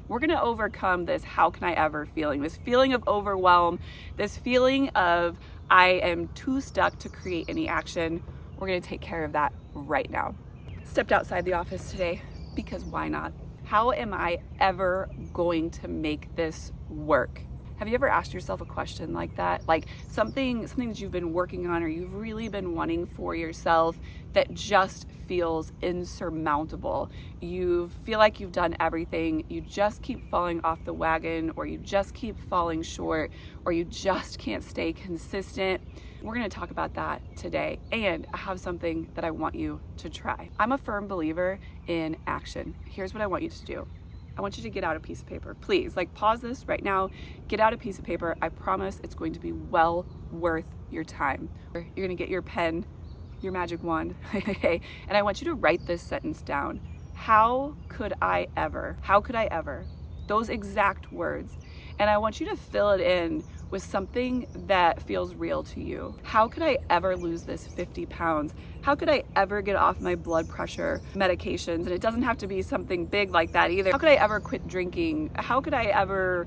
We're gonna overcome this how can I ever feeling, this feeling of overwhelm, this feeling of I am too stuck to create any action. We're gonna take care of that right now. Stepped outside the office today because why not? How am I ever going to make this work? Have you ever asked yourself a question like that? Like something that you've been working on or you've really been wanting for yourself that just feels insurmountable. You feel like you've done everything, you just keep falling off the wagon, or you just keep falling short, or you just can't stay consistent. We're gonna talk about that today, and I have something that I want you to try. I'm a firm believer in action. Here's what I want you to do. I want you to get out a piece of paper. Please, like pause this right now, get out a piece of paper. I promise it's going to be well worth your time. You're gonna get your pen, your magic wand, and I want you to write this sentence down. How could I ever? How could I ever? Those exact words. And I want you to fill it in with something that feels real to you. How could I ever lose this 50 pounds? How could I ever get off my blood pressure medications? And it doesn't have to be something big like that either. How could I ever quit drinking? How could I ever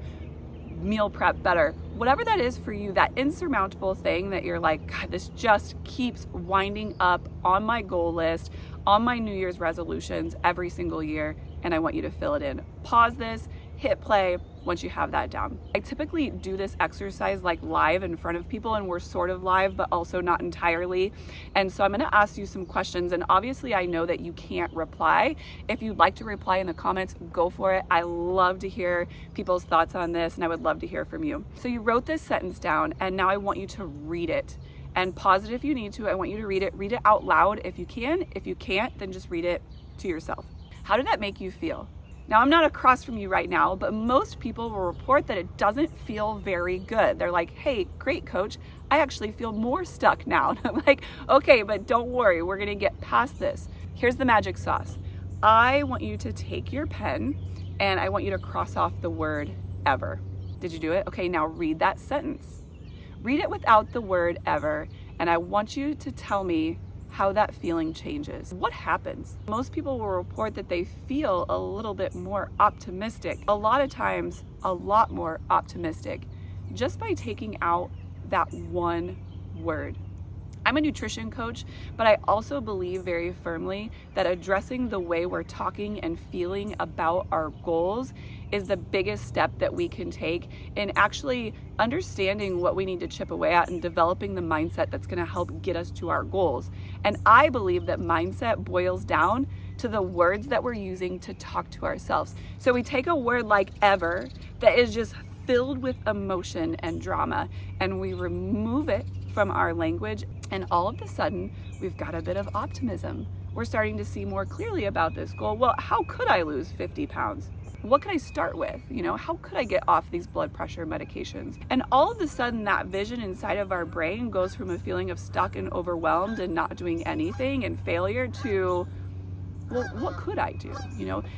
meal prep better? Whatever that is for you, that insurmountable thing that you're like, God, this just keeps winding up on my goal list, on my New Year's resolutions every single year, and I want you to fill it in. Pause this, hit play once you have that down. I typically do this exercise like live in front of people, and we're sort of live, but also not entirely. And so I'm gonna ask you some questions, and obviously I know that you can't reply. If you'd like to reply in the comments, go for it. I love to hear people's thoughts on this, and I would love to hear from you. So you wrote this sentence down, and now I want you to read it. And pause it if you need to. I want you to read it out loud if you can. If you can't, then just read it to yourself. How did that make you feel? Now, I'm not across from you right now, but most people will report that it doesn't feel very good. They're like, hey, great coach, I actually feel more stuck now. And I'm like, okay, but don't worry, we're gonna get past this. Here's the magic sauce. I want you to take your pen and I want you to cross off the word ever. Did you do it? Okay, now read that sentence. Read it without the word ever, and I want you to tell me how that feeling changes. What happens? Most people will report that they feel a little bit more optimistic, a lot of times a lot more optimistic, just by taking out that one word. I'm a nutrition coach, but I also believe very firmly that addressing the way we're talking and feeling about our goals is the biggest step that we can take in actually understanding what we need to chip away at and developing the mindset that's gonna help get us to our goals. And I believe that mindset boils down to the words that we're using to talk to ourselves. So we take a word like ever that is just filled with emotion and drama, and we remove it from our language, and all of a sudden we've got a bit of optimism. We're starting to see more clearly about this goal. Well, how could I lose 50 pounds? What could I start with? How could I get off these blood pressure medications? And all of a sudden that vision inside of our brain goes from a feeling of stuck and overwhelmed and not doing anything and failure to, well, what could I do?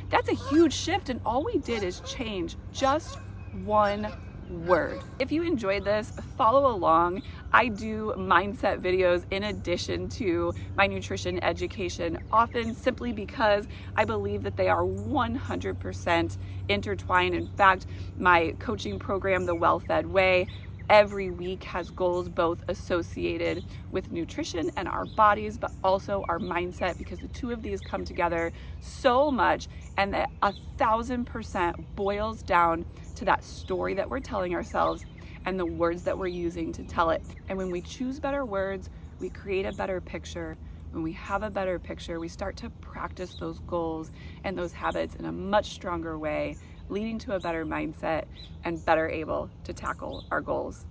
That's a huge shift, and all we did is change just one word. If you enjoyed this, follow along. I do mindset videos in addition to my nutrition education, often simply because I believe that they are 100% intertwined. In fact, my coaching program, The Well-Fed Way, every week has goals both associated with nutrition and our bodies, but also our mindset, because the two of these come together so much, and that 1,000% boils down to that story that we're telling ourselves and the words that we're using to tell it. And when we choose better words, we create a better picture. When we have a better picture, we start to practice those goals and those habits in a much stronger way, leading to a better mindset and better able to tackle our goals.